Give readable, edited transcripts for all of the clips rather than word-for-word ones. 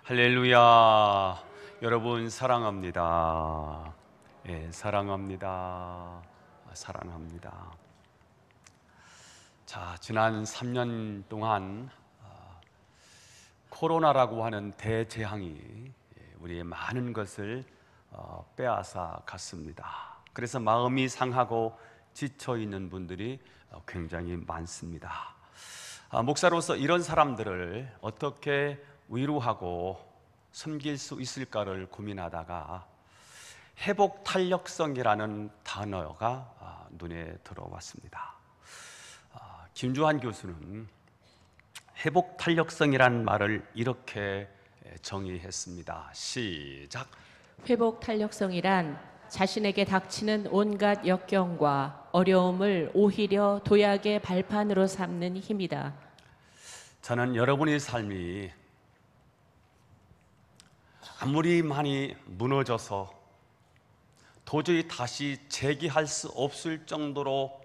할렐루야. 여러분 사랑합니다. 예, 사랑합니다. 사랑합니다. 자, 지난 3년 동안 코로나라고 하는 대재앙이 우리의 많은 것을 빼앗아 갔습니다. 그래서 마음이 상하고 지쳐 있는 분들이 굉장히 많습니다. 목사로서 이런 사람들을 어떻게 위로하고 섬길 수 있을까를 고민하다가 회복 탄력성이라는 단어가 눈에 들어왔습니다. 김주환 교수는 회복 탄력성이라는 말을 이렇게 정의했습니다. 시작. 회복 탄력성이란 자신에게 닥치는 온갖 역경과 어려움을 오히려 도약의 발판으로 삼는 힘이다. 저는 여러분의 삶이 아무리 많이 무너져서 도저히 다시 재기할 수 없을 정도로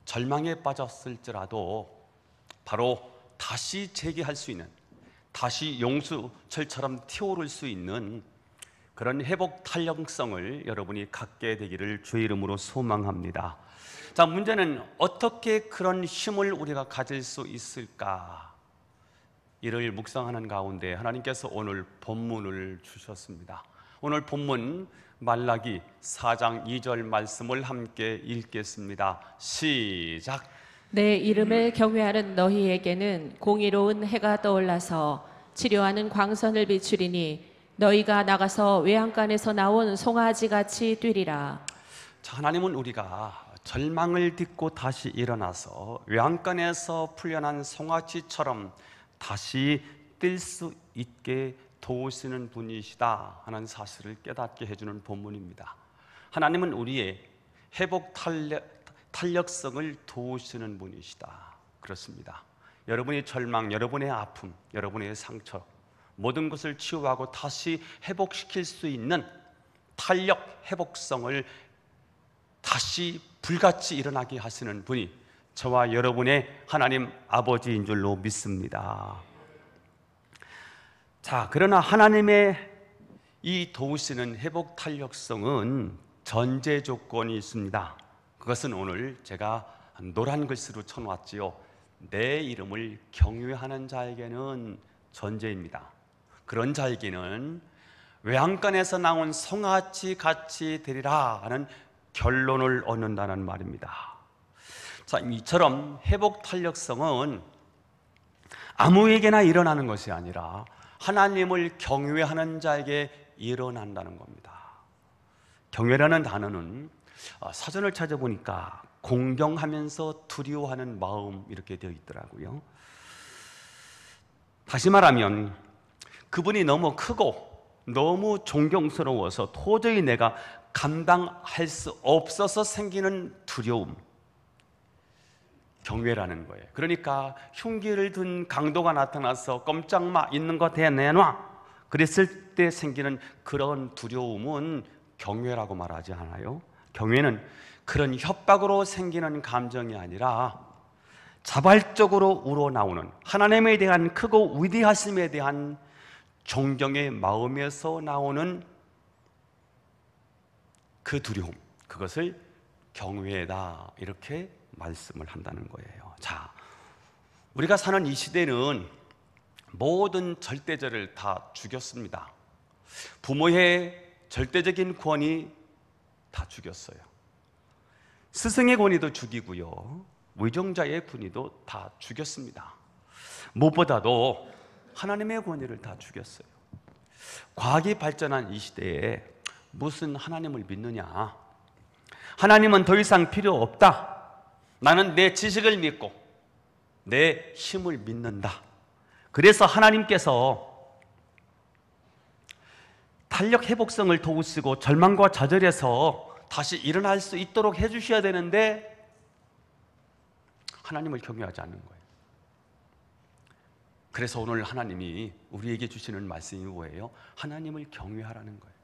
절망에 빠졌을지라도 바로 다시 재기할 수 있는, 다시 용수철처럼 튀어오를 수 있는 그런 회복 탄력성을 여러분이 갖게 되기를 주의 이름으로 소망합니다. 자, 문제는 어떻게 그런 힘을 우리가 가질 수 있을까? 이를 묵상하는 가운데 하나님께서 오늘 본문을 주셨습니다. 오늘 본문 말라기 4장 2절 말씀을 함께 읽겠습니다. 시작. 내 이름을 경외하는 너희에게는 공의로운 해가 떠올라서 치료하는 광선을 비추리니 너희가 나가서 외양간에서 나온 송아지같이 뛰리라. 자, 하나님은 우리가 절망을 딛고 다시 일어나서 외양간에서 풀려난 송아지처럼 다시 뛸 수 있게 도우시는 분이시다 하는 사실을 깨닫게 해주는 본문입니다. 하나님은 우리의 회복 탄력성을 도우시는 분이시다. 그렇습니다. 여러분의 절망, 여러분의 아픔, 여러분의 상처 모든 것을 치유하고 다시 회복시킬 수 있는 탄력, 회복성을 다시 불같이 일어나게 하시는 분이 저와 여러분의 하나님 아버지인 줄로 믿습니다. 자, 그러나 하나님의 이 도우시는 회복 탄력성은 전제 조건이 있습니다. 그것은 오늘 제가 노란 글씨로 쳐놓았지요. 내 이름을 경외하는 자에게는 전제입니다. 그런 자에게는 외양간에서 나온 송아지 같이 되리라 하는 결론을 얻는다는 말입니다. 자, 이처럼 회복 탄력성은 아무에게나 일어나는 것이 아니라 하나님을 경외하는 자에게 일어난다는 겁니다. 경외라는 단어는 사전을 찾아보니까 공경하면서 두려워하는 마음 이렇게 되어 있더라고요. 다시 말하면 그분이 너무 크고 너무 존경스러워서 도저히 내가 감당할 수 없어서 생기는 두려움, 경외라는 거예요. 그러니까 흉기를 든 강도가 나타나서 꼼짝마, 있는 거 대내놔, 그랬을 때 생기는 그런 두려움은 경외라고 말하지 않아요. 경외는 그런 협박으로 생기는 감정이 아니라 자발적으로 우러나오는 하나님에 대한 크고 위대하심에 대한 존경의 마음에서 나오는 그 두려움, 그것을 경외다 이렇게 말씀을 한다는 거예요. 자, 우리가 사는 이 시대는 모든 절대자를 다 죽였습니다. 부모의 절대적인 권위 다 죽였어요. 스승의 권위도 죽이고요, 위정자의 권위도 다 죽였습니다. 무엇보다도 하나님의 권위를 다 죽였어요. 과학이 발전한 이 시대에 무슨 하나님을 믿느냐? 하나님은 더 이상 필요 없다. 나는 내 지식을 믿고 내 힘을 믿는다. 그래서 하나님께서 탄력 회복성을 도우시고 절망과 좌절에서 다시 일어날 수 있도록 해주셔야 되는데 하나님을 경외하지 않는 거예요. 그래서 오늘 하나님이 우리에게 주시는 말씀이 뭐예요? 하나님을 경외하라는 거예요.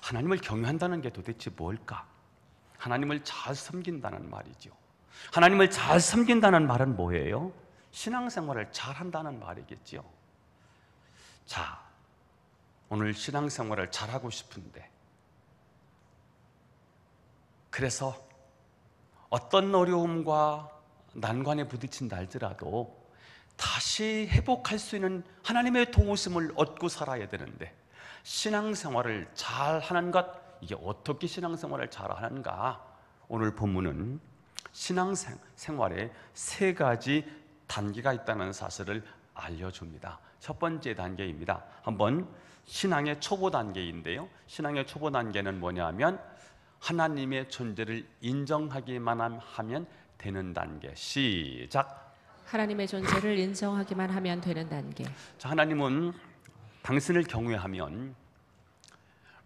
하나님을 경외한다는 게 도대체 뭘까? 하나님을 잘 섬긴다는 말이죠. 하나님을 잘 섬긴다는 말은 뭐예요? 신앙생활을 잘 한다는 말이겠죠. 자, 오늘 신앙생활을 잘하고 싶은데, 그래서 어떤 어려움과 난관에 부딪힌다 할지라도 다시 회복할 수 있는 하나님의 도우심을 얻고 살아야 되는데, 신앙생활을 잘하는 것, 이게 어떻게 신앙생활을 잘하는가? 오늘 본문은 신앙생활에 세 가지 단계가 있다는 사실을 알려줍니다. 첫 번째 단계입니다. 한번 신앙의 초보 단계인데요, 신앙의 초보 단계는 뭐냐면 하나님의 존재를 인정하기만 하면 되는 단계. 시작. 하나님의 존재를 인정하기만 하면 되는 단계. 자, 하나님은 당신을 경외하면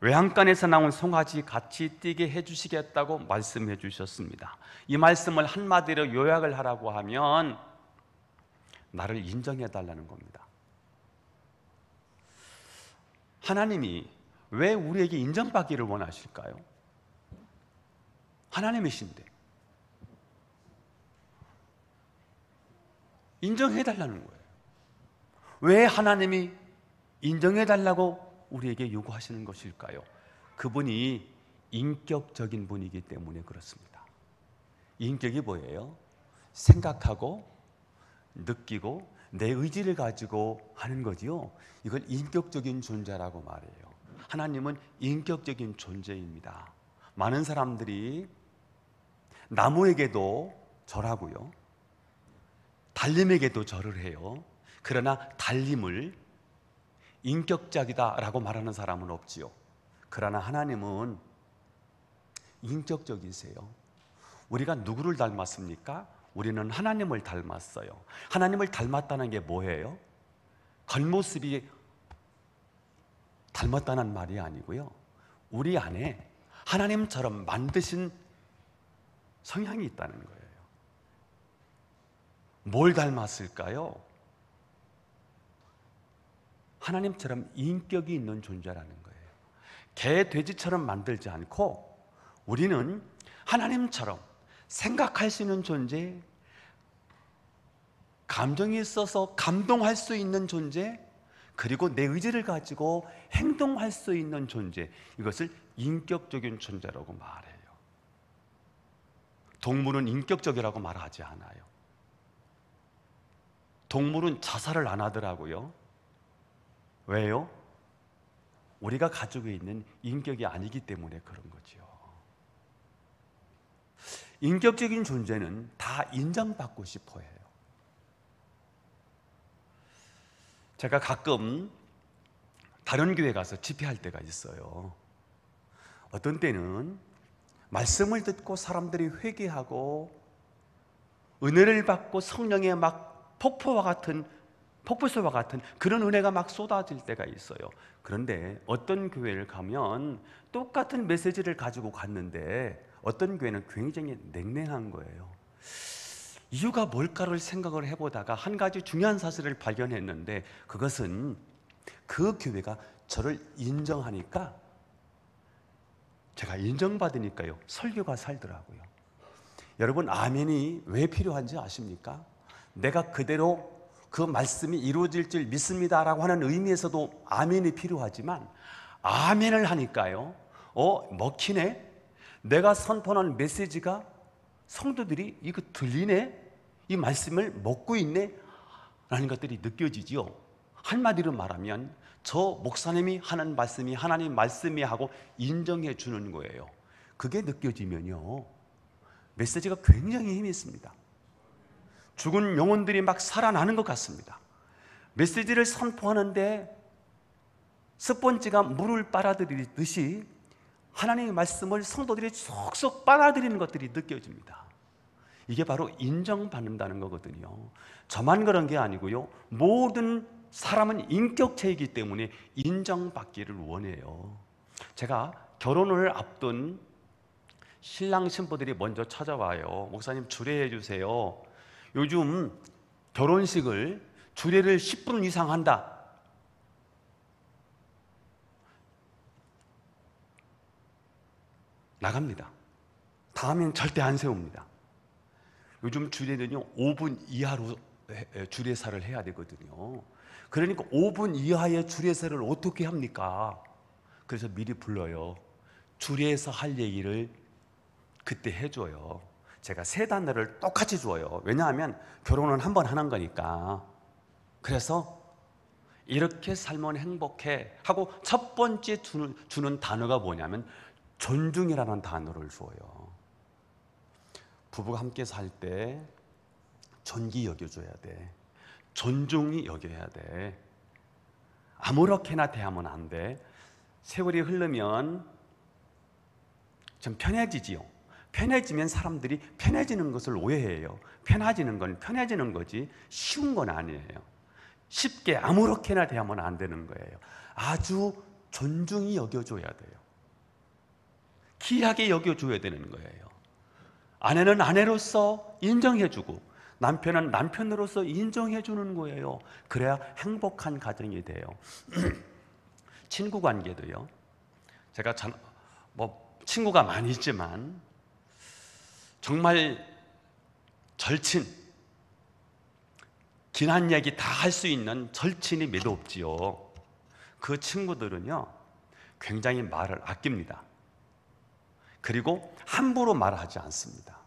외양간에서 나온 송아지 같이 뛰게 해주시겠다고 말씀해 주셨습니다. 이 말씀을 한마디로 요약을 하라고 하면 나를 인정해 달라는 겁니다. 하나님이 왜 우리에게 인정받기를 원하실까요? 하나님이신데 인정해 달라는 거예요. 왜 하나님이 인정해 달라고 우리에게 요구하시는 것일까요? 그분이 인격적인 분이기 때문에 그렇습니다. 인격이 뭐예요? 생각하고 느끼고 내 의지를 가지고 하는 거지요. 이걸 인격적인 존재라고 말해요. 하나님은 인격적인 존재입니다. 많은 사람들이 나무에게도 절하고요, 달림에게도 절을 해요. 그러나 달림을 인격적이다라고 말하는 사람은 없지요. 그러나 하나님은 인격적이세요. 우리가 누구를 닮았습니까? 우리는 하나님을 닮았어요. 하나님을 닮았다는 게 뭐예요? 겉모습이 닮았다는 말이 아니고요, 우리 안에 하나님처럼 만드신 성향이 있다는 거예요. 뭘 닮았을까요? 하나님처럼 인격이 있는 존재라는 거예요. 개, 돼지처럼 만들지 않고 우리는 하나님처럼 생각할 수 있는 존재, 감정이 있어서 감동할 수 있는 존재, 그리고 내 의지를 가지고 행동할 수 있는 존재, 이것을 인격적인 존재라고 말해요. 동물은 인격적이라고 말하지 않아요. 동물은 자살을 안 하더라고요. 왜요? 우리가 가지고 있는 인격이 아니기 때문에 그런 거죠. 인격적인 존재는 다 인정받고 싶어 해요. 제가 가끔 다른 교회 가서 집회할 때가 있어요. 어떤 때는 말씀을 듣고 사람들이 회개하고 은혜를 받고 성령의 막 폭포와 같은, 폭포수와 같은 그런 은혜가 막 쏟아질 때가 있어요. 그런데 어떤 교회를 가면 똑같은 메시지를 가지고 갔는데 어떤 교회는 굉장히 냉랭한 거예요. 이유가 뭘까를 생각을 해보다가 한 가지 중요한 사실을 발견했는데, 그것은 그 교회가 저를 인정하니까, 제가 인정받으니까요, 설교가 살더라고요. 여러분, 아멘이 왜 필요한지 아십니까? 내가 그대로 그 말씀이 이루어질 줄 믿습니다라고 하는 의미에서도 아멘이 필요하지만, 아멘을 하니까요, 먹히네? 내가 선포하는 메시지가 성도들이 이거 들리네? 이 말씀을 먹고 있네? 라는 것들이 느껴지지요. 한마디로 말하면 저 목사님이 하는 말씀이 하나님 말씀이 하고 인정해 주는 거예요. 그게 느껴지면요, 메시지가 굉장히 힘이 있습니다. 죽은 영혼들이 막 살아나는 것 같습니다. 메시지를 선포하는데 스펀지가 물을 빨아들이듯이 하나님의 말씀을 성도들이 쏙쏙 빨아들이는 것들이 느껴집니다. 이게 바로 인정받는다는 거거든요. 저만 그런 게 아니고요, 모든 사람은 인격체이기 때문에 인정받기를 원해요. 제가 결혼을 앞둔 신랑 신부들이 먼저 찾아와요. 목사님, 주례해 주세요. 요즘 결혼식을 주례를 10분 이상 한다. 나갑니다. 다음엔 절대 안 세웁니다. 요즘 주례는요 5분 이하로 주례사를 해야 되거든요. 그러니까 5분 이하의 주례사를 어떻게 합니까? 그래서 미리 불러요. 주례사 할 얘기를 그때 해줘요. 제가 3단어를 똑같이 줘요. 왜냐하면 결혼은 한 번 하는 거니까. 그래서 이렇게 살면 행복해 하고 첫 번째 주는 단어가 뭐냐면 존중이라는 단어를 줘요. 부부가 함께 살 때 존귀 여겨줘야 돼. 존중이 여겨야 돼. 아무렇게나 대하면 안 돼. 세월이 흐르면 좀 편해지지요. 편해지면 사람들이 편해지는 것을 오해해요. 편해지는 건 편해지는 거지 쉬운 건 아니에요. 쉽게 아무렇게나 대하면 안 되는 거예요. 아주 존중이 여겨줘야 돼요. 귀하게 여겨줘야 되는 거예요. 아내는 아내로서 인정해주고 남편은 남편으로서 인정해주는 거예요. 그래야 행복한 가정이 돼요. 친구 관계도요. 제가 친구가 많이 있지만 정말 절친, 긴한 얘기 다 할 수 있는 절친이 몇 없지요. 그 친구들은요 굉장히 말을 아낍니다. 그리고 함부로 말하지 않습니다.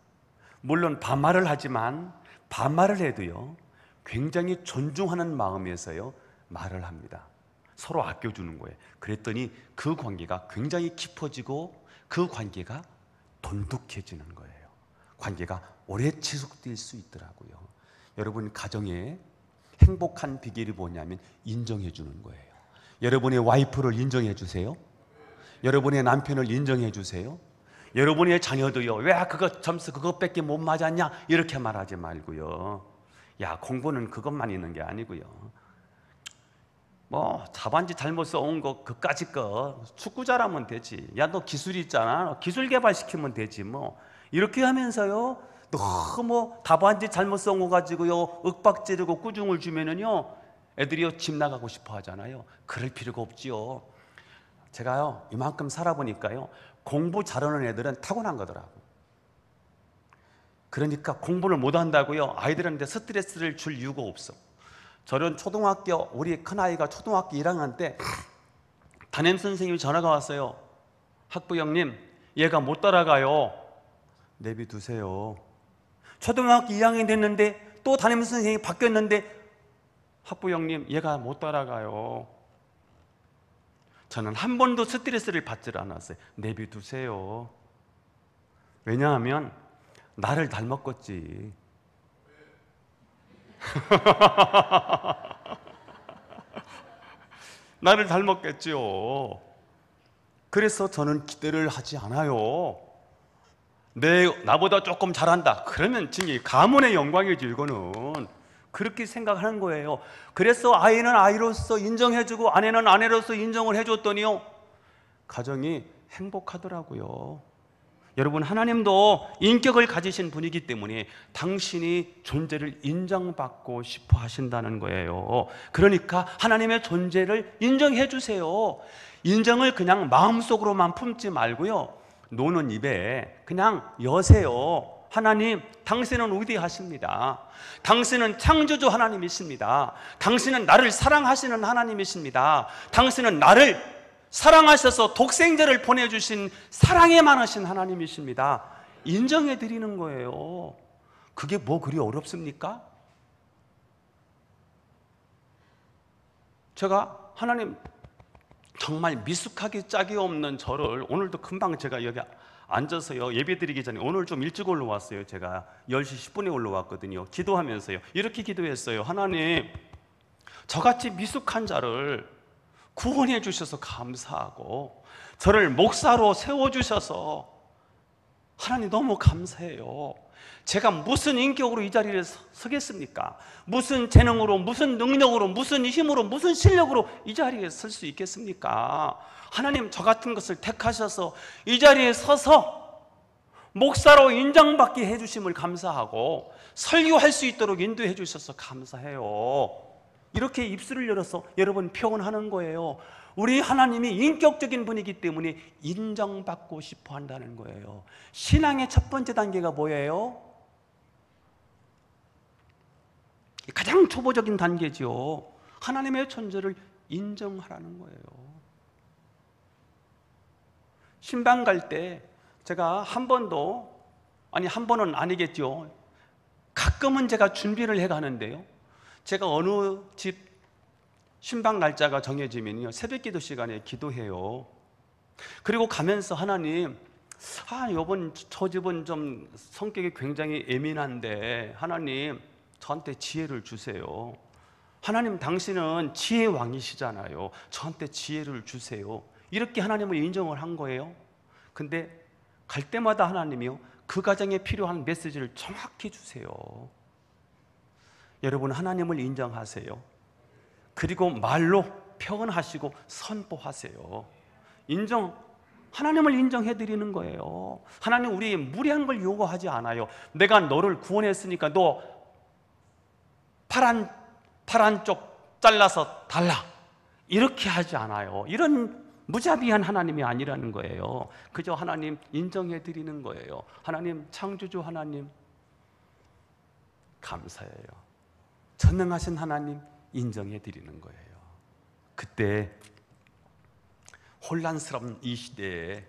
물론 반말을 하지만 반말을 해도요 굉장히 존중하는 마음에서요 말을 합니다. 서로 아껴주는 거예요. 그랬더니 그 관계가 굉장히 깊어지고 그 관계가 돈독해지는 거예요. 관계가 오래 지속될 수 있더라고요. 여러분 가정에 행복한 비결이 뭐냐면 인정해 주는 거예요. 여러분의 와이프를 인정해 주세요. 여러분의 남편을 인정해 주세요. 여러분의 자녀도요. 왜 그거 점수 그것밖에 못 맞았냐 이렇게 말하지 말고요. 야 공부는 그것만 있는 게 아니고요. 뭐 답안지 잘못 써온 거 그까짓 거 축구 잘하면 되지. 야 너 기술 있잖아. 기술 개발시키면 되지 뭐. 이렇게 하면서요 너무 답안지 잘못 써온 거 가지고요 윽박지르고 꾸중을 주면은요 애들이요 집 나가고 싶어 하잖아요. 그럴 필요가 없지요. 제가요 이만큼 살아보니까요 공부 잘하는 애들은 타고난 거더라고. 그러니까 공부를 못한다고요 아이들한테 스트레스를 줄 이유가 없어. 저는 초등학교 우리 큰아이가 초등학교 1학년 때 담임선생님이 전화가 왔어요. 학부형님 얘가 못 따라가요. 내비두세요. 초등학교 2학년 됐는데 또 담임선생님이 바뀌었는데 학부형님 얘가 못 따라가요. 저는 한 번도 스트레스를 받지 않았어요. 내비두세요. 왜냐하면 나를 닮았겠지. 나를 닮았겠죠. 그래서 저는 기대를 하지 않아요. 나보다 조금 잘한다. 그러면 지금 가문의 영광이죠. 이거는 그렇게 생각하는 거예요. 그래서 아이는 아이로서 인정해주고 아내는 아내로서 인정을 해줬더니요 가정이 행복하더라고요. 여러분 하나님도 인격을 가지신 분이기 때문에 당신이 존재를 인정받고 싶어 하신다는 거예요. 그러니까 하나님의 존재를 인정해 주세요. 인정을 그냥 마음속으로만 품지 말고요 노는 입에 그냥 여세요. 하나님 당신은 위대하십니다. 당신은 창조주 하나님이십니다. 당신은 나를 사랑하시는 하나님이십니다. 당신은 나를 사랑하셔서 독생자를 보내주신 사랑에 많으신 하나님이십니다. 인정해 드리는 거예요. 그게 뭐 그리 어렵습니까? 제가 하나님 정말 미숙하기 짝이 없는 저를 오늘도 금방 제가 여기 앉아서요 예배 드리기 전에 오늘 좀 일찍 올라왔어요. 제가 10시 10분에 올라왔거든요. 기도하면서요 이렇게 기도했어요. 하나님 저같이 미숙한 자를 구원해 주셔서 감사하고 저를 목사로 세워주셔서 하나님 너무 감사해요. 제가 무슨 인격으로 이 자리에 서겠습니까? 무슨 재능으로, 무슨 능력으로, 무슨 힘으로, 무슨 실력으로 이 자리에 설 수 있겠습니까? 하나님 저 같은 것을 택하셔서 이 자리에 서서 목사로 인정받게 해주심을 감사하고 설교할 수 있도록 인도해 주셔서 감사해요. 이렇게 입술을 열어서 여러분 표현하는 거예요. 우리 하나님이 인격적인 분이기 때문에 인정받고 싶어 한다는 거예요. 신앙의 첫 번째 단계가 뭐예요? 가장 초보적인 단계지요. 하나님의 존재를 인정하라는 거예요. 신방 갈 때 제가 한 번은 아니겠죠. 가끔은 제가 준비를 해 가는데요. 제가 어느 집 신방 날짜가 정해지면요, 새벽 기도 시간에 기도해요. 그리고 가면서 하나님, 이번 저 집은 좀 성격이 굉장히 예민한데 하나님 저한테 지혜를 주세요. 하나님 당신은 지혜의 왕이시잖아요. 저한테 지혜를 주세요. 이렇게 하나님을 인정을 한 거예요. 근데 갈 때마다 하나님이요, 그 가정에 필요한 메시지를 정확히 주세요. 여러분, 하나님을 인정하세요. 그리고 말로 표현하시고 선포하세요. 하나님을 인정해 드리는 거예요. 하나님 우리 무리한 걸 요구하지 않아요. 내가 너를 구원했으니까 너 파란 쪽 잘라서 달라, 이렇게 하지 않아요. 이런 무자비한 하나님이 아니라는 거예요. 그저 하나님 인정해 드리는 거예요. 하나님, 창조주 하나님 감사해요. 전능하신 하나님 인정해 드리는 거예요. 그때 혼란스러운 이 시대에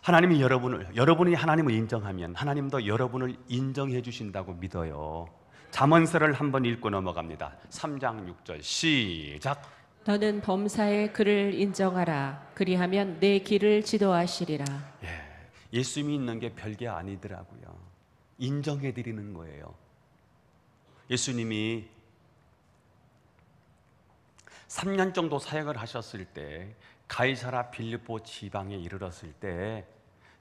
하나님이 여러분이 하나님을 인정하면 하나님도 여러분을 인정해 주신다고 믿어요. 잠언서를 한번 읽고 넘어갑니다. 3장 6절 시작. 너는 범사의 그를 인정하라. 그리하면 내 길을 지도하시리라. 예수 믿는 게 별게 아니더라고요. 인정해 드리는 거예요. 예수님이 3년 정도 사역을 하셨을 때 가이사라 빌립보 지방에 이르렀을 때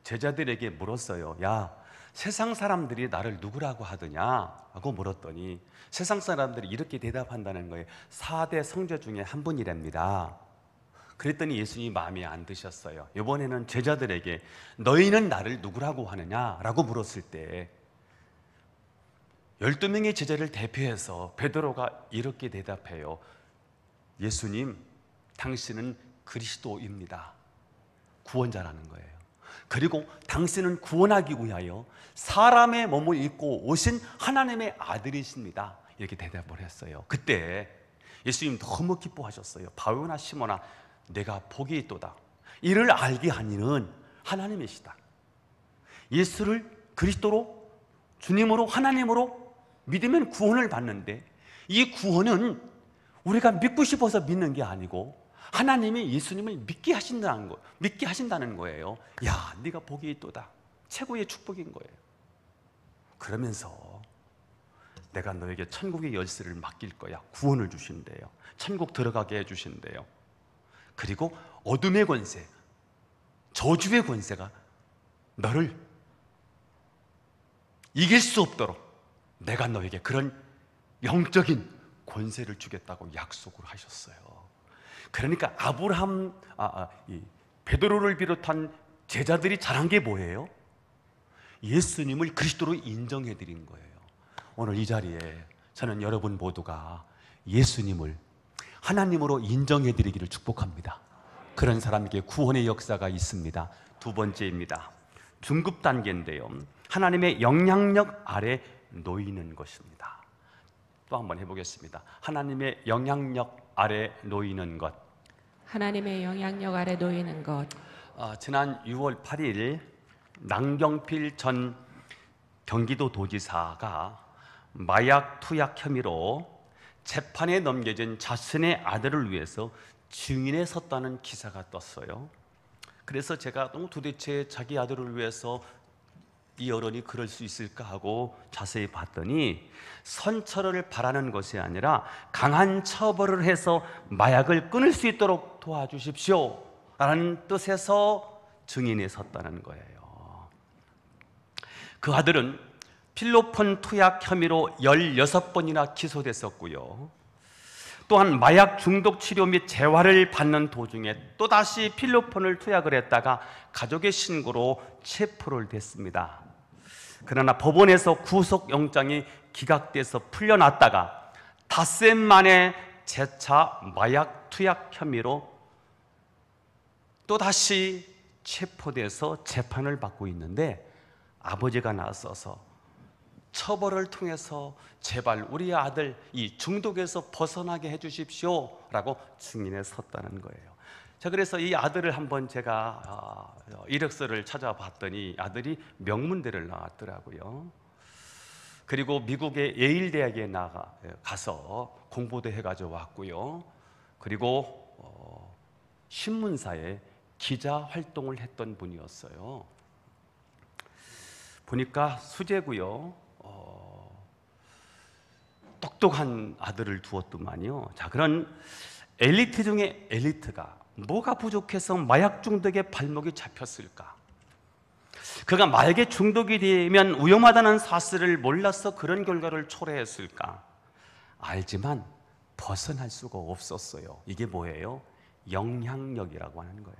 제자들에게 물었어요. 야, 세상 사람들이 나를 누구라고 하더냐? 하고 물었더니 세상 사람들이 이렇게 대답한다는 거예요. 4대 성자 중에 한 분이랍니다. 그랬더니 예수님이 마음에 안 드셨어요. 이번에는 제자들에게 너희는 나를 누구라고 하느냐? 라고 물었을 때 12명의 제자를 대표해서 베드로가 이렇게 대답해요. 예수님, 당신은 그리스도입니다. 구원자라는 거예요. 그리고 당신은 구원하기 위하여 사람의 몸을 입고 오신 하나님의 아들이십니다. 이렇게 대답을 했어요. 그때 예수님 너무 기뻐하셨어요. 바요나 시몬아, 내가 복이 있도다. 이를 알게 하니는 하나님이시다. 예수를 그리스도로, 주님으로, 하나님으로 믿으면 구원을 받는데, 이 구원은 우리가 믿고 싶어서 믿는 게 아니고 하나님이 예수님을 믿게 하신다는 거예요. 야, 네가 복이 있도다. 최고의 축복인 거예요. 그러면서 내가 너에게 천국의 열쇠를 맡길 거야. 구원을 주신대요. 천국 들어가게 해주신대요. 그리고 어둠의 권세, 저주의 권세가 너를 이길 수 없도록 내가 너에게 그런 영적인 권세를 주겠다고 약속을 하셨어요. 그러니까 베드로를 비롯한 제자들이 잘한 게 뭐예요? 예수님을 그리스도로 인정해 드린 거예요. 오늘 이 자리에 저는 여러분 모두가 예수님을 하나님으로 인정해 드리기를 축복합니다. 그런 사람에게 구원의 역사가 있습니다. 두 번째입니다. 중급 단계인데요, 하나님의 영향력 아래 놓이는 것입니다. 또 한번 해보겠습니다. 하나님의 영향력 아래 놓이는 것. 하나님의 영향력 아래 놓이는 것. 지난 6월 8일 남경필 전 경기도 도지사가 마약 투약 혐의로 재판에 넘겨진 자신의 아들을 위해서 증인에 섰다는 기사가 떴어요. 그래서 제가 도대체 자기 아들을 위해서 이 어른이 그럴 수 있을까 하고 자세히 봤더니 선처를 바라는 것이 아니라 강한 처벌을 해서 마약을 끊을 수 있도록 도와주십시오 라는 뜻에서 증인에 섰다는 거예요. 그 아들은 필로폰 투약 혐의로 16번이나 기소됐었고요. 또한 마약 중독 치료 및 재활을 받는 도중에 또다시 필로폰을 투약을 했다가 가족의 신고로 체포를 됐습니다. 그러나 법원에서 구속영장이 기각돼서 풀려났다가 닷새 만에 재차 마약 투약 혐의로 또다시 체포돼서 재판을 받고 있는데, 아버지가 나서서 처벌을 통해서 제발 우리 아들 이 중독에서 벗어나게 해주십시오 라고 증인에 섰다는 거예요. 자, 그래서 이 아들을 한번 제가 이력서를 찾아봤더니 아들이 명문대를 나왔더라고요. 그리고 미국의 예일 대학에 가서 공부도 해가지고 왔고요. 그리고 신문사에 기자 활동을 했던 분이었어요. 보니까 수재고요. 똑똑한 아들을 두었더만요. 자, 그런 엘리트 중에 엘리트가 뭐가 부족해서 마약 중독에 발목이 잡혔을까? 그가 마약에 중독이 되면 위험하다는 사실을 몰라서 그런 결과를 초래했을까? 알지만 벗어날 수가 없었어요. 이게 뭐예요? 영향력이라고 하는 거예요.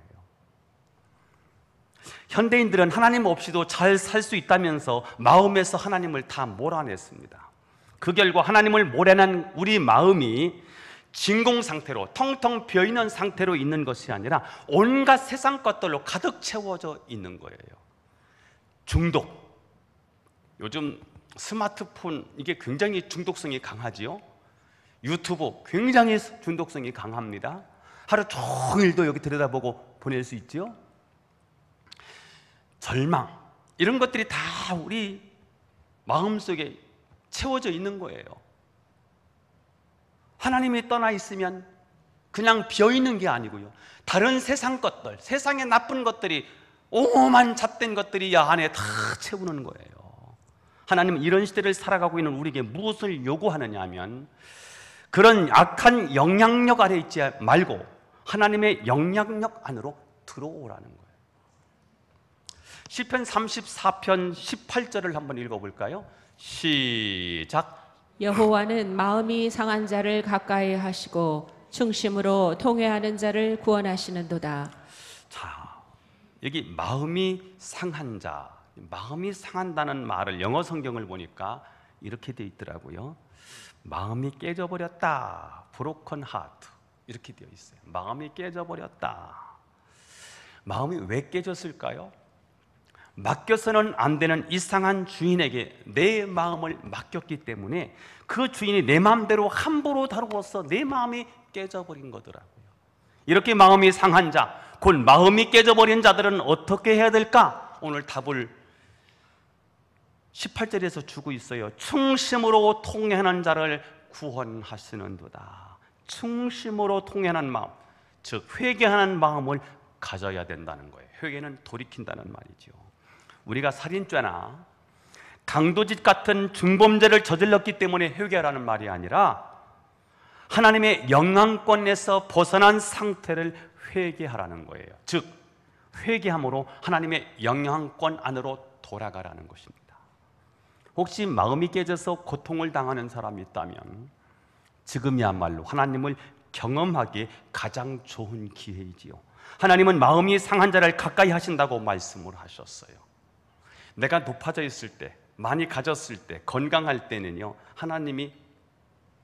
현대인들은 하나님 없이도 잘 살 수 있다면서 마음에서 하나님을 다 몰아냈습니다. 그 결과 하나님을 몰아낸 우리 마음이 진공 상태로 텅텅 비어있는 상태로 있는 것이 아니라 온갖 세상 것들로 가득 채워져 있는 거예요. 중독. 요즘 스마트폰 이게 굉장히 중독성이 강하지요. 유튜브 굉장히 중독성이 강합니다. 하루 종일도 여기 들여다보고 보낼 수 있지요. 절망 이런 것들이 다 우리 마음속에 채워져 있는 거예요. 하나님이 떠나 있으면 그냥 비어있는 게 아니고요, 다른 세상 것들, 세상의 나쁜 것들이 오만 잡된 것들이 이 안에 다 채우는 거예요. 하나님은 이런 시대를 살아가고 있는 우리에게 무엇을 요구하느냐 하면 그런 악한 영향력 아래 있지 말고 하나님의 영향력 안으로 들어오라는 거예요. 시편 34편 18절을 한번 읽어볼까요? 시작. 여호와는 마음이 상한 자를 가까이 하시고 중심으로 통회하는 자를 구원하시는도다. 자, 여기 마음이 상한 자, 마음이 상한다는 말을 영어 성경을 보니까 이렇게 돼 있더라고요. 마음이 깨져버렸다, broken heart, 이렇게 되어 있어요. 마음이 깨져버렸다. 마음이 왜 깨졌을까요? 맡겨서는 안 되는 이상한 주인에게 내 마음을 맡겼기 때문에 그 주인이 내 마음대로 함부로 다루어서 내 마음이 깨져버린 거더라고요. 이렇게 마음이 상한 자, 곧 마음이 깨져버린 자들은 어떻게 해야 될까? 오늘 답을 18절에서 주고 있어요. 충심으로 통회하는 자를 구원하시는도다. 충심으로 통회하는 마음, 즉 회개하는 마음을 가져야 된다는 거예요. 회개는 돌이킨다는 말이죠. 우리가 살인죄나 강도짓 같은 중범죄를 저질렀기 때문에 회개하라는 말이 아니라 하나님의 영향권에서 벗어난 상태를 회개하라는 거예요. 즉 회개함으로 하나님의 영향권 안으로 돌아가라는 것입니다. 혹시 마음이 깨져서 고통을 당하는 사람이 있다면 지금이야말로 하나님을 경험하기에 가장 좋은 기회이지요. 하나님은 마음이 상한 자를 가까이 하신다고 말씀을 하셨어요. 내가 높아져 있을 때, 많이 가졌을 때, 건강할 때는요, 하나님이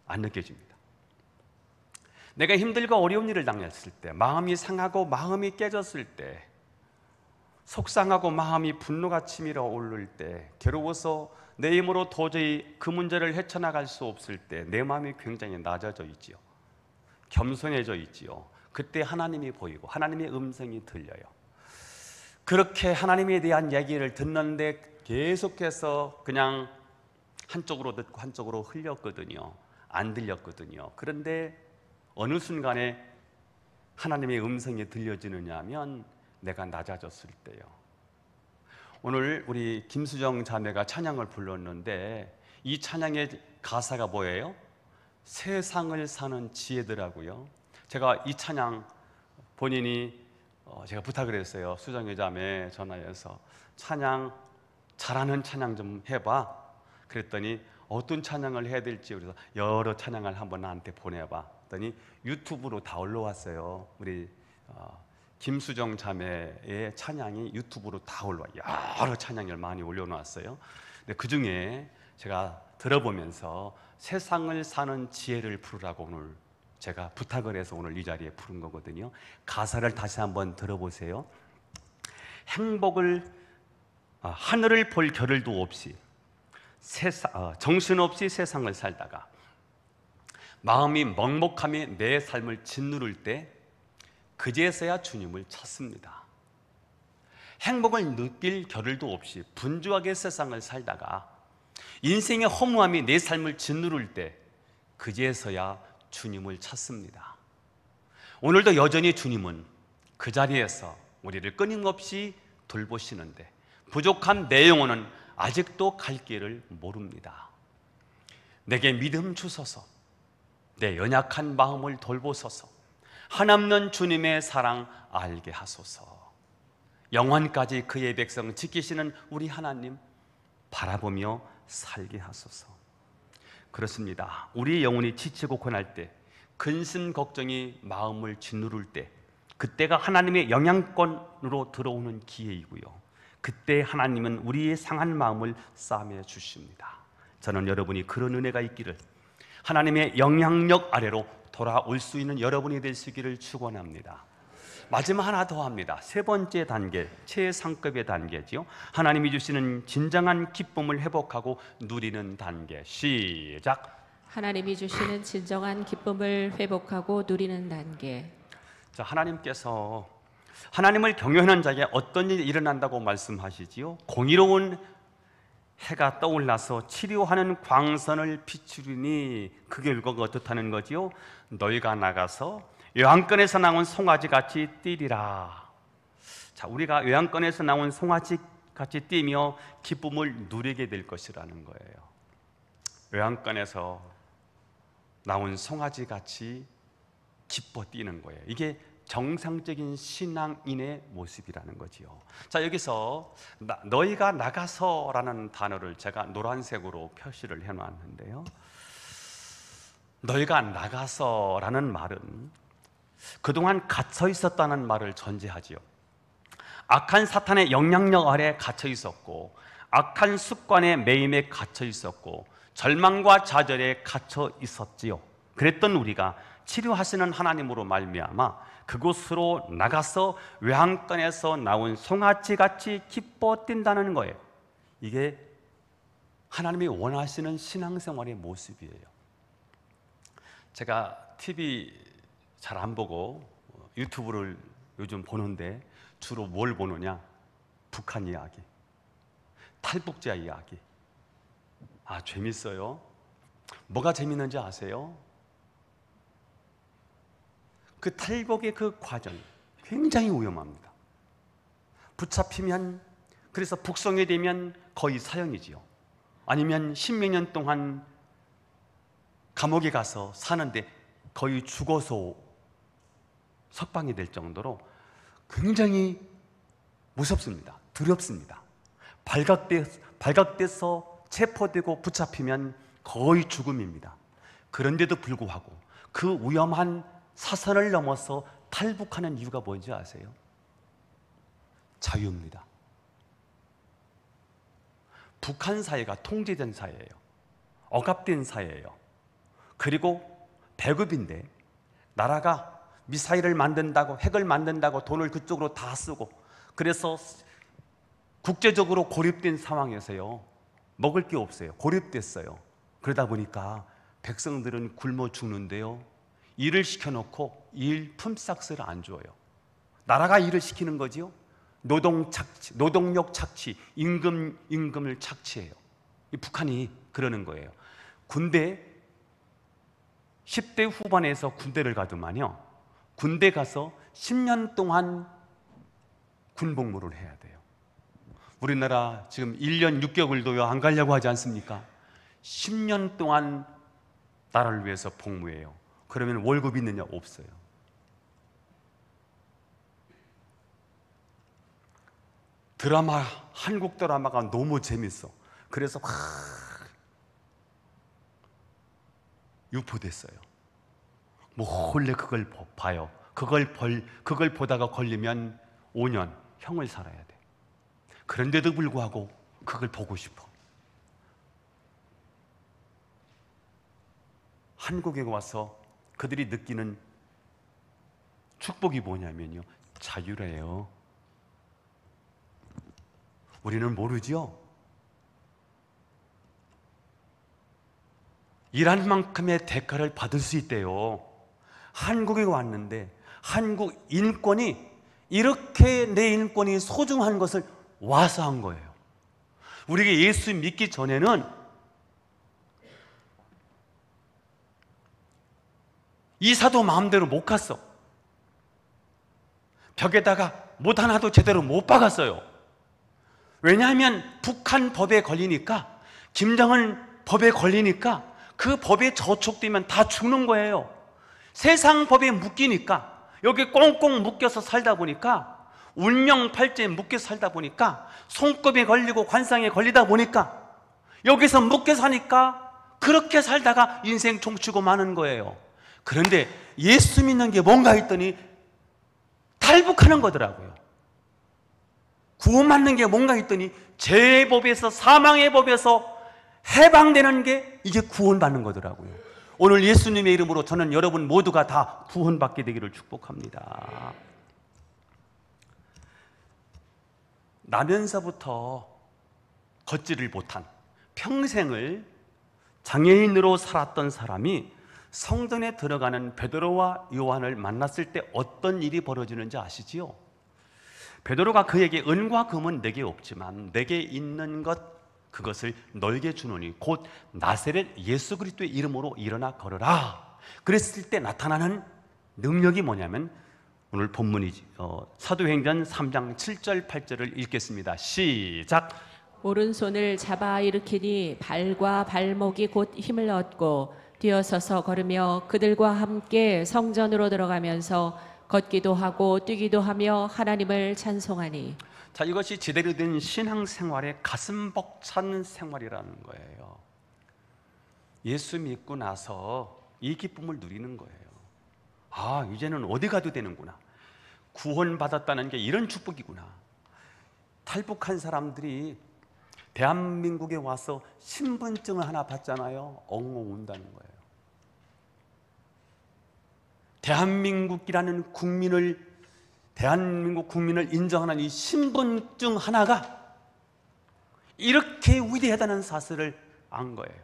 안 느껴집니다. 내가 힘들고 어려운 일을 당했을 때, 마음이 상하고 마음이 깨졌을 때, 속상하고 마음이 분노가 치밀어 오를 때, 괴로워서 내 힘으로 도저히 그 문제를 헤쳐나갈 수 없을 때 내 마음이 굉장히 낮아져 있지요. 겸손해져 있지요. 그때 하나님이 보이고 하나님의 음성이 들려요. 그렇게 하나님에 대한 얘기를 듣는데 계속해서 그냥 한쪽으로 듣고 한쪽으로 흘렸거든요. 안 들렸거든요. 그런데 어느 순간에 하나님의 음성이 들려지느냐 하면 내가 낮아졌을 때요. 오늘 우리 김수정 자매가 찬양을 불렀는데 이 찬양의 가사가 뭐예요? 세상을 사는 지혜더라고요. 제가 이 찬양 본인이 제가 부탁을 했어요. 수정의 자매 전화해서 찬양 잘하는 찬양 좀 해봐. 그랬더니 어떤 찬양을 해야 될지 그래서 여러 찬양을 한번 나한테 보내봐. 그랬더니 유튜브로 다 올라왔어요. 우리 김수정 자매의 찬양이 유튜브로 다 올라와요. 여러 찬양을 많이 올려놓았어요. 근데 그 중에 제가 들어보면서 세상을 사는 지혜를 부르라고 오늘 제가 부탁을 해서 오늘 이 자리에 부른 거거든요. 가사를 다시 한번 들어보세요. 행복을 하늘을 볼 겨를도 없이 정신없이 세상을 살다가 마음이 먹먹함에 내 삶을 짓누를 때 그제서야 주님을 찾습니다. 행복을 느낄 겨를도 없이 분주하게 세상을 살다가 인생의 허무함이 내 삶을 짓누를 때 그제서야 주님을 찾습니다. 오늘도 여전히 주님은 그 자리에서 우리를 끊임없이 돌보시는데 부족한 내 영혼은 아직도 갈 길을 모릅니다. 내게 믿음 주소서, 내 연약한 마음을 돌보소서, 한없는 주님의 사랑 알게 하소서. 영원까지 그의 백성 지키시는 우리 하나님 바라보며 살게 하소서. 그렇습니다. 우리 영혼이 지치고 고날 때, 근심 걱정이 마음을 짓누를 때, 그때가 하나님의 영향권으로 들어오는 기회이고요, 그때 하나님은 우리의 상한 마음을 싸매 주십니다. 저는 여러분이 그런 은혜가 있기를, 하나님의 영향력 아래로 돌아올 수 있는 여러분이 될 수 있기를 축원합니다. 마지막 하나 더 합니다. 세 번째 단계, 최상급의 단계지요. 하나님이 주시는 진정한 기쁨을 회복하고 누리는 단계. 시작. 하나님이 주시는 진정한 기쁨을 회복하고 누리는 단계. 자, 하나님께서 하나님을 경외하는 자에게 어떤 일이 일어난다고 말씀하시지요? 공의로운 해가 떠올라서 치료하는 광선을 비추리니, 그 결과가 어떻다는 거지요? 너희가 나가서 외양간에서 나온 송아지같이 뛰리라. 자, 우리가 외양간에서 나온 송아지같이 뛰며 기쁨을 누리게 될 것이라는 거예요. 외양간에서 나온 송아지같이 기뻐 뛰는 거예요. 이게 정상적인 신앙인의 모습이라는 거지요. 자, 여기서 너희가 나가서라는 단어를 제가 노란색으로 표시를 해놨는데요, 너희가 나가서라는 말은 그동안 갇혀 있었다는 말을 전제하지요. 악한 사탄의 영향력 아래 갇혀 있었고, 악한 습관의 매임에 갇혀 있었고, 절망과 좌절에 갇혀 있었지요. 그랬던 우리가 치료하시는 하나님으로 말미암아 그곳으로 나가서 외양간에서 나온 송아지같이 기뻐 뛴다는 거예요. 이게 하나님이 원하시는 신앙생활의 모습이에요. 제가 TV 잘 안 보고 유튜브를 요즘 보는데 주로 뭘 보느냐? 북한 이야기, 탈북자 이야기. 아, 재밌어요. 뭐가 재밌는지 아세요? 그 탈북의 그 과정 굉장히 위험합니다. 붙잡히면, 그래서 북송이 되면 거의 사형이지요. 아니면 십몇 년 동안 감옥에 가서 사는데 거의 죽어서 석방이 될 정도로 굉장히 무섭습니다. 두렵습니다. 발각돼서 체포되고 붙잡히면 거의 죽음입니다. 그런데도 불구하고 그 위험한 사선을 넘어서 탈북하는 이유가 뭔지 아세요? 자유입니다. 북한 사회가 통제된 사회예요. 억압된 사회예요. 그리고 배급인데, 나라가 미사일을 만든다고, 핵을 만든다고 돈을 그쪽으로 다 쓰고, 그래서 국제적으로 고립된 상황에서요, 먹을 게 없어요. 고립됐어요. 그러다 보니까 백성들은 굶어 죽는데요, 일을 시켜놓고 일 품삯을 안 줘요. 나라가 일을 시키는 거지요. 노동력 착취, 임금을 착취해요. 이 북한이 그러는 거예요. 군대 10대 후반에서 군대를 가더만요, 군대 가서 10년 동안 군복무를 해야 돼요. 우리나라 지금 1년 6개월도요 안 가려고 하지 않습니까? 10년 동안 나라를 위해서 복무해요. 그러면 월급 있느냐? 없어요. 드라마, 한국 드라마가 너무 재밌어. 그래서 막 유포됐어요. 몰래 그걸 봐요. 그걸 보다가 걸리면 5년 형을 살아야 돼. 그런데도 불구하고 그걸 보고 싶어. 한국에 와서 그들이 느끼는 축복이 뭐냐면요, 자유래요. 우리는 모르죠? 일한 만큼의 대가를 받을 수 있대요. 한국에 왔는데 한국 인권이 이렇게 내 인권이 소중한 것을 와서 한 거예요. 우리가 예수 믿기 전에는 이사도 마음대로 못 갔어. 벽에다가 못 하나도 제대로 못 박았어요. 왜냐하면 북한 법에 걸리니까, 김정은 법에 걸리니까 그 법에 저촉되면 다 죽는 거예요. 세상 법에 묶이니까, 여기 꽁꽁 묶여서 살다 보니까, 운명팔자에 묶여 살다 보니까, 손꼽에 걸리고 관상에 걸리다 보니까, 여기서 묶여 사니까 그렇게 살다가 인생 종치고 마는 거예요. 그런데 예수 믿는 게 뭔가 했더니 탈북하는 거더라고요. 구원받는 게 뭔가 했더니 죄의 법에서, 사망의 법에서 해방되는 게 이게 구원받는 거더라고요. 오늘 예수님의 이름으로 저는 여러분 모두가 다 구원받게 되기를 축복합니다. 나면서부터 걷지를 못한, 평생을 장애인으로 살았던 사람이 성전에 들어가는 베드로와 요한을 만났을 때 어떤 일이 벌어지는지 아시지요? 베드로가 그에게 은과 금은 내게 없지만 내게 있는 것 그것을 너에게 주노니 곧 나사렛 예수 그리스도의 이름으로 일어나 걸으라. 그랬을 때 나타나는 능력이 뭐냐면 오늘 본문이지, 사도행전 3장 7절 8절을 읽겠습니다. 시작. 오른손을 잡아 일으키니 발과 발목이 곧 힘을 얻고 뛰어서서 걸으며 그들과 함께 성전으로 들어가면서 걷기도 하고 뛰기도 하며 하나님을 찬송하니. 자, 이것이 제대로 된 신앙생활의 가슴 벅찬 생활이라는 거예요. 예수 믿고 나서 이 기쁨을 누리는 거예요. 아, 이제는 어디 가도 되는구나. 구원받았다는 게 이런 축복이구나. 탈북한 사람들이 대한민국에 와서 신분증을 하나 받잖아요. 엉엉 운다는 거예요. 대한민국 국민을 인정하는 이 신분증 하나가 이렇게 위대하다는 사실을 안 거예요.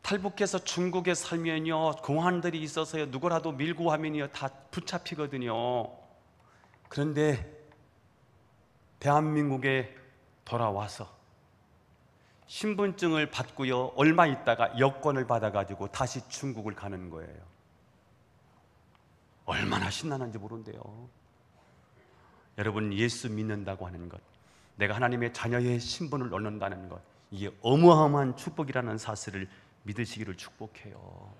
탈북해서 중국에 살면요, 공안들이 있어서요, 누구라도 밀고 하면요 다 붙잡히거든요. 그런데 대한민국에 돌아와서 신분증을 받고요, 얼마 있다가 여권을 받아가지고 다시 중국을 가는 거예요. 얼마나 신나는지 모른대요. 여러분, 예수 믿는다고 하는 것, 내가 하나님의 자녀의 신분을 얻는다는 것, 이게 어마어마한 축복이라는 사실을 믿으시기를 축복해요.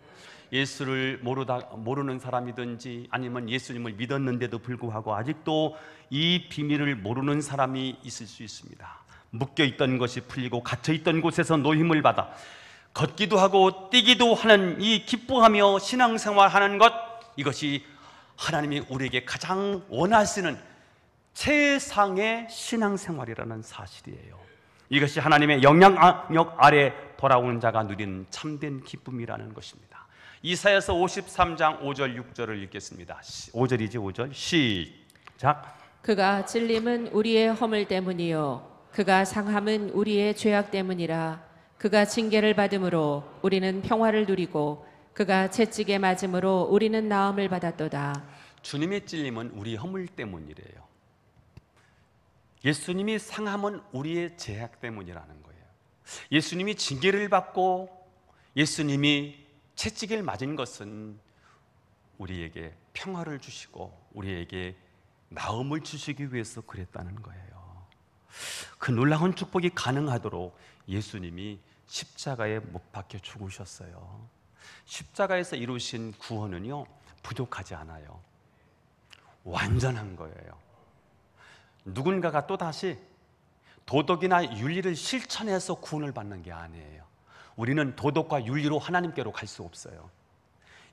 예수를 모르는 사람이든지 아니면 예수님을 믿었는데도 불구하고 아직도 이 비밀을 모르는 사람이 있을 수 있습니다. 묶여있던 것이 풀리고 갇혀있던 곳에서 노임을 받아 걷기도 하고 뛰기도 하는 이 기뻐하며 신앙생활하는 것, 이것이 하나님이 우리에게 가장 원하시는 최상의 신앙생활이라는 사실이에요. 이것이 하나님의 영향력 아래 돌아오는 자가 누리는 참된 기쁨이라는 것입니다. 이사야서 53장 5절 6절을 읽겠습니다. 5절이지 5절. 시작. 그가 찔림은 우리의 허물 때문이요 그가 상함은 우리의 죄악 때문이라. 그가 징계를 받음으로 우리는 평화를 누리고 그가 채찍에 맞음으로 우리는 나음을 받았도다. 주님의 찔림은 우리 허물 때문이래요. 예수님이 상함은 우리의 죄악 때문이라는 거예요. 예수님이 징계를 받고 예수님이 채찍을 맞은 것은 우리에게 평화를 주시고 우리에게 나음을 주시기 위해서 그랬다는 거예요. 그 놀라운 축복이 가능하도록 예수님이 십자가에 못 박혀 죽으셨어요. 십자가에서 이루신 구원은요, 부족하지 않아요. 완전한 거예요. 누군가가 또다시 도덕이나 윤리를 실천해서 구원을 받는 게 아니에요. 우리는 도덕과 윤리로 하나님께로 갈 수 없어요.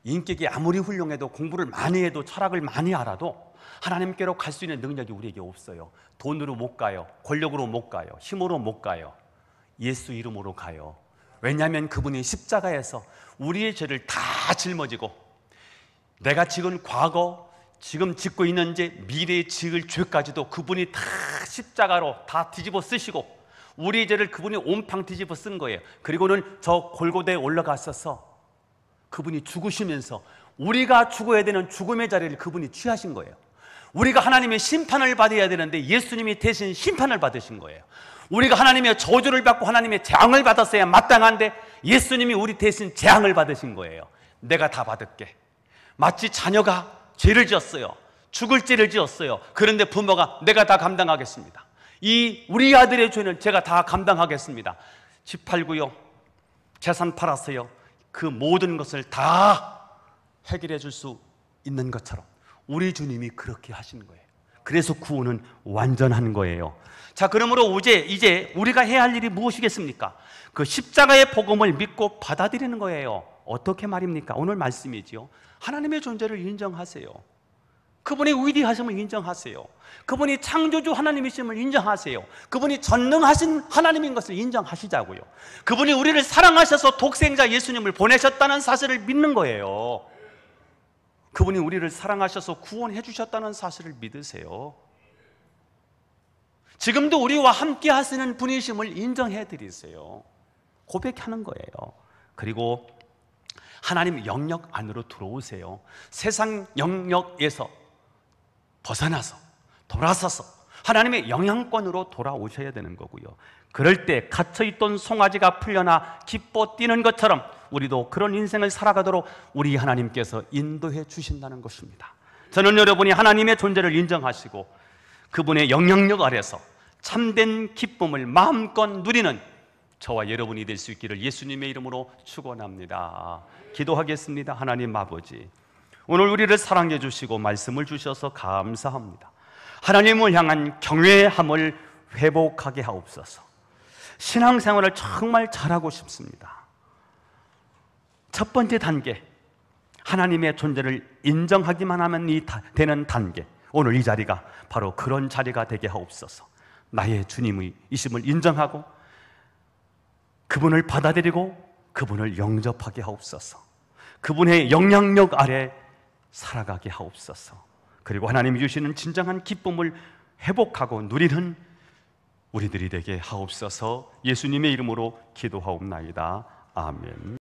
인격이 아무리 훌륭해도, 공부를 많이 해도, 철학을 많이 알아도 하나님께로 갈 수 있는 능력이 우리에게 없어요. 돈으로 못 가요. 권력으로 못 가요. 힘으로 못 가요. 예수 이름으로 가요. 왜냐하면 그분이 십자가에서 우리의 죄를 다 짊어지고 내가 지금 과거, 지금 짓고 있는 죄, 미래에 지을 죄까지도 그분이 다 십자가로 다 뒤집어 쓰시고 우리 죄를 그분이 온팡 뒤집어 쓴 거예요. 그리고는 저 골고다에 올라갔어서 그분이 죽으시면서 우리가 죽어야 되는 죽음의 자리를 그분이 취하신 거예요. 우리가 하나님의 심판을 받아야 되는데 예수님이 대신 심판을 받으신 거예요. 우리가 하나님의 저주를 받고 하나님의 재앙을 받았어야 마땅한데 예수님이 우리 대신 재앙을 받으신 거예요. 내가 다 받을게. 마치 자녀가 죄를 지었어요. 죽을 죄를 지었어요. 그런데 부모가 내가 다 감당하겠습니다. 이 우리 아들의 죄는 제가 다 감당하겠습니다. 집 팔고요, 재산 팔았어요. 그 모든 것을 다 해결해 줄 수 있는 것처럼 우리 주님이 그렇게 하신 거예요. 그래서 구원은 완전한 거예요. 자, 그러므로 이제 우리가 해야 할 일이 무엇이겠습니까? 그 십자가의 복음을 믿고 받아들이는 거예요. 어떻게 말입니까? 오늘 말씀이지요. 하나님의 존재를 인정하세요. 그분의 위대하심을 인정하세요. 그분이 창조주 하나님이심을 인정하세요. 그분이 전능하신 하나님인 것을 인정하시자고요. 그분이 우리를 사랑하셔서 독생자 예수님을 보내셨다는 사실을 믿는 거예요. 그분이 우리를 사랑하셔서 구원해 주셨다는 사실을 믿으세요. 지금도 우리와 함께 하시는 분이심을 인정해 드리세요. 고백하는 거예요. 그리고 하나님 영역 안으로 들어오세요. 세상 영역에서 벗어나서 돌아서서 하나님의 영향권으로 돌아오셔야 되는 거고요. 그럴 때 갇혀있던 송아지가 풀려나 기뻐 뛰는 것처럼 우리도 그런 인생을 살아가도록 우리 하나님께서 인도해 주신다는 것입니다. 저는 여러분이 하나님의 존재를 인정하시고 그분의 영향력 아래서 참된 기쁨을 마음껏 누리는 저와 여러분이 될 수 있기를 예수님의 이름으로 축원합니다. 기도하겠습니다. 하나님 아버지, 오늘 우리를 사랑해 주시고 말씀을 주셔서 감사합니다. 하나님을 향한 경외함을 회복하게 하옵소서. 신앙생활을 정말 잘하고 싶습니다. 첫 번째 단계, 하나님의 존재를 인정하기만 하면 되는 단계, 오늘 이 자리가 바로 그런 자리가 되게 하옵소서. 나의 주님의 이심을 인정하고 그분을 받아들이고 그분을 영접하게 하옵소서. 그분의 영향력 아래 살아가게 하옵소서. 그리고 하나님이 주시는 진정한 기쁨을 회복하고 누리는 우리들이 되게 하옵소서. 예수님의 이름으로 기도하옵나이다. 아멘.